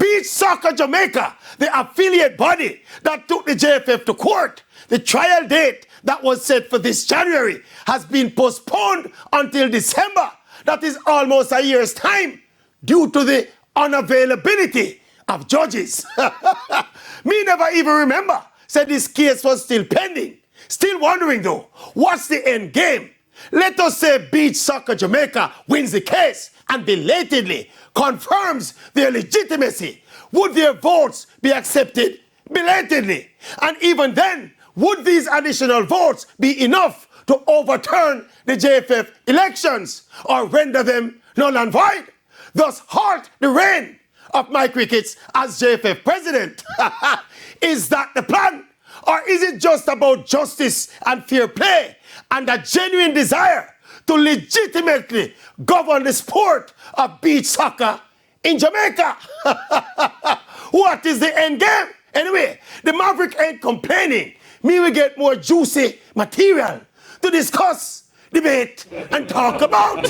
Beach Soccer Jamaica, the affiliate body that took the JFF to court, the trial date that was set for this January has been postponed until December. That is almost a year's time due to the unavailability of judges. Me never even remember. Said this case was still pending. Still wondering though, what's the end game? Let us say Beach Soccer Jamaica wins the case and belatedly confirms their legitimacy. Would their votes be accepted belatedly? And even then, would these additional votes be enough to overturn the JFF elections or render them null and void? Thus halt the reign of my crickets as JFF president. Is that the plan? Or is it just about justice and fair play and a genuine desire to legitimately govern the sport of beach soccer in Jamaica? What is the end game? Anyway, the Maverick ain't complaining. Me will get more juicy material to discuss, debate, and talk about.